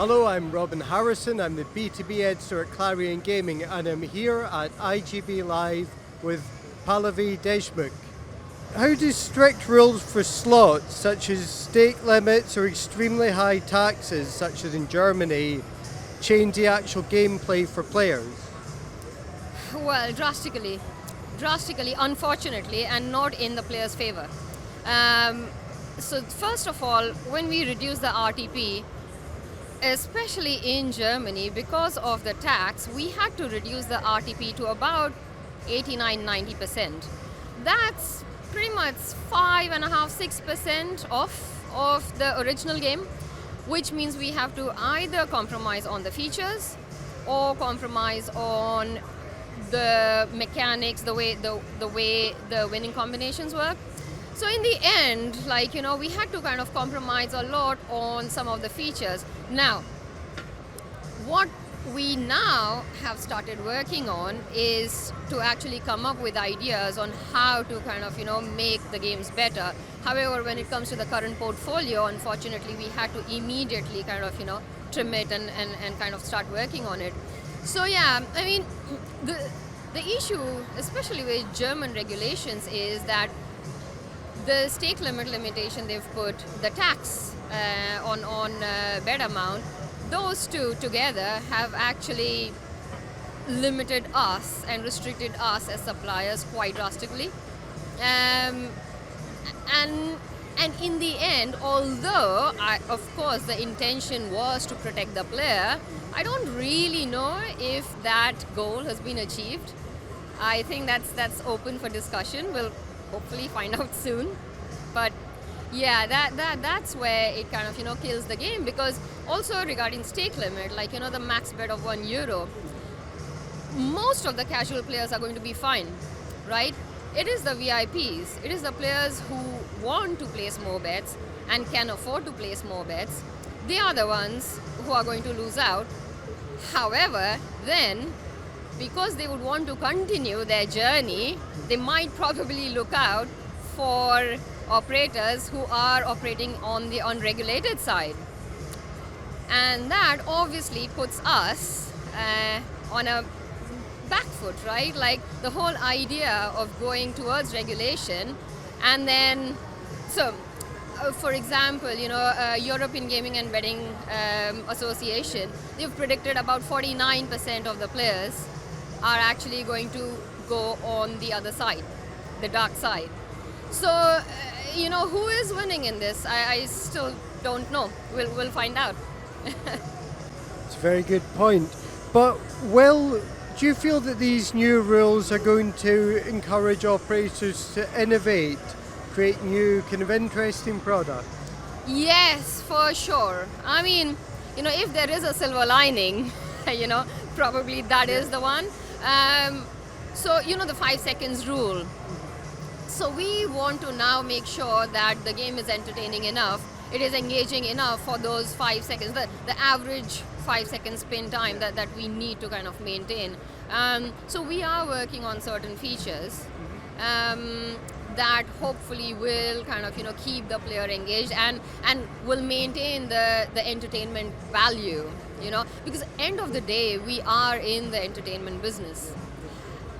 Hello, I'm Robin Harrison. I'm the B2B editor at Clarion Gaming, and I'm here at iGB Live with Pallavi Deshmukh. How do strict rules for slots, such as stake limits or extremely high taxes, such as in Germany, change the actual gameplay for players? Well, drastically, unfortunately, and not in the player's favor. So first of all, when we reduce the RTP, especially in Germany, because of the tax, we had to reduce the RTP to about 89-90%. That's pretty much 5.5-6% of the original game, which means we have to either compromise on the features or compromise on the mechanics, the way the winning combinations work. So in the end, we had to kind of compromise a lot on some of the features. Now, what we now have started working on is to actually come up with ideas on how to kind of, make the games better. However, when it comes to the current portfolio, unfortunately, we had to immediately kind of, trim it and kind of start working on it. So yeah, I mean, the issue, especially with German regulations, is that the stake limitation they've put, the tax on bet amount, those two together have actually limited us and restricted us as suppliers quite drastically. And in the end, although of course the intention was to protect the player, I don't really know if that goal has been achieved. I think that's open for discussion. We'll hopefully find out soon. But yeah, that's where it kind of kills the game, because also regarding stake limit, the max bet of €1, most of the casual players are going to be fine, right? It is the VIPs, it is the players who want to place more bets and can afford to place more bets. They are the ones who are going to lose out. However, then, because they would want to continue their journey, they might probably look out for operators who are operating on the unregulated side. And that obviously puts us on a back foot, right? Like the whole idea of going towards regulation. And then, for example, European Gaming and Betting Association, they've predicted about 49% of the players are actually going to go on the other side, the dark side. So, who is winning in this? I still don't know. We'll find out. It's a very good point. But, do you feel that these new rules are going to encourage operators to innovate, create new kind of interesting products? Yes, for sure. I mean, if there is a silver lining, probably that is the one. So, the 5 seconds rule. So we want to now make sure that the game is entertaining enough, it is engaging enough for those 5 seconds, the average 5 second spin time that we need to kind of maintain. So we are working on certain features that hopefully will kind of keep the player engaged and will maintain the entertainment value, because end of the day we are in the entertainment business.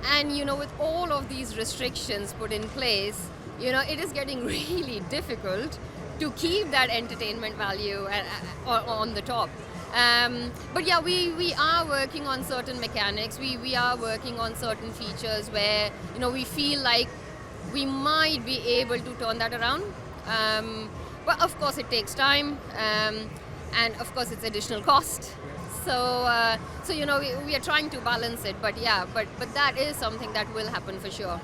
And with all of these restrictions put in place, it is getting really difficult to keep that entertainment value on the top. But yeah, we are working on certain mechanics. We are working on certain features where we feel like we might be able to turn that around. But of course it takes time, and of course it's additional cost. So we are trying to balance it, but that is something that will happen for sure.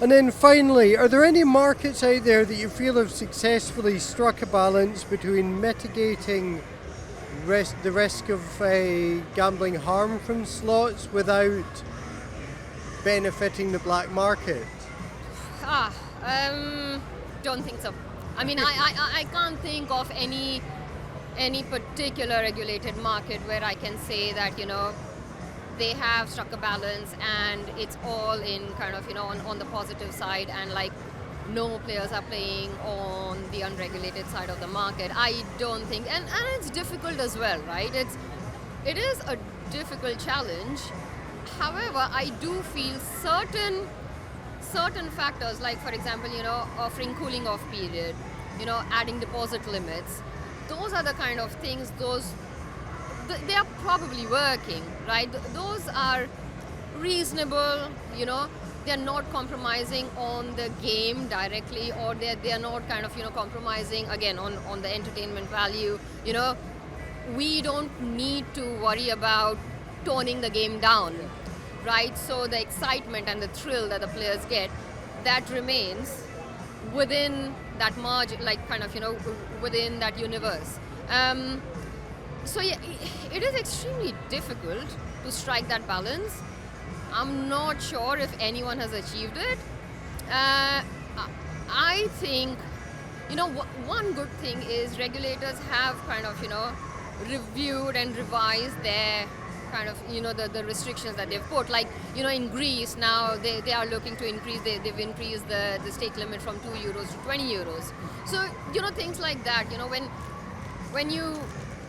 And then finally, are there any markets out there that you feel have successfully struck a balance between mitigating the risk of gambling harm from slots without benefiting the black market? Don't think so. I mean, I can't think of any particular regulated market where I can say that they have struck a balance and it's all in kind of on the positive side, and no players are playing on the unregulated side of the market. I don't think, and it's difficult as well, right? It is a difficult challenge. However, I do feel certain factors, like for example, offering cooling off period, adding deposit limits. Those are the kind of things. They are probably working, right? Those are reasonable. They're not compromising on the game directly, or they're not kind of compromising again on the entertainment value. We don't need to worry about toning the game down, right? So the excitement and the thrill that the players get, that remains within that margin, like kind of within that universe. So yeah, it is extremely difficult to strike that balance. I'm not sure if anyone has achieved it. I think, one good thing is regulators have kind of, reviewed and revised their kind of, the restrictions that they've put. Like, in Greece now, they are looking to increase, they've increased the stake limit from 2 euros to 20 euros. So, things like that, when you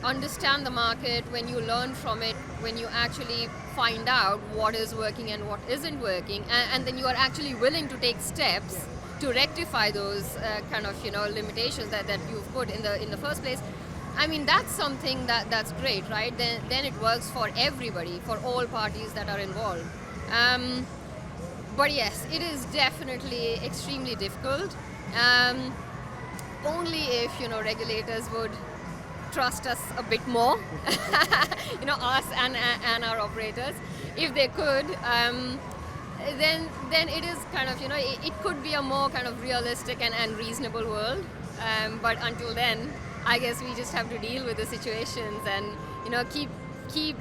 understand the market, when you learn from it, when you actually find out what is working and what isn't working, and then you are actually willing to take steps to rectify those kind of limitations that you've put in the first place. I mean, that's something that's great, right? Then it works for everybody, for all parties that are involved. But yes, it is definitely extremely difficult. Only if regulators would trust us a bit more, us and our operators. If they could, then it is kind of it could be a more kind of realistic and reasonable world. But until then, I guess we just have to deal with the situations and keep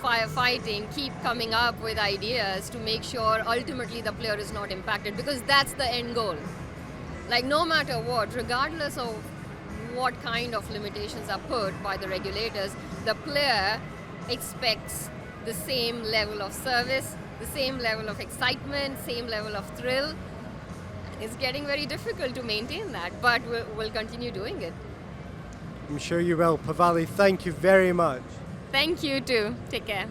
firefighting, keep coming up with ideas to make sure ultimately the player is not impacted, because that's the end goal. Like, no matter what, regardless of what kind of limitations are put by the regulators, the player expects the same level of service, the same level of excitement, same level of thrill. It's getting very difficult to maintain that, but we'll continue doing it. I'm sure you will. Pallavi, thank you very much. Thank you too. Take care.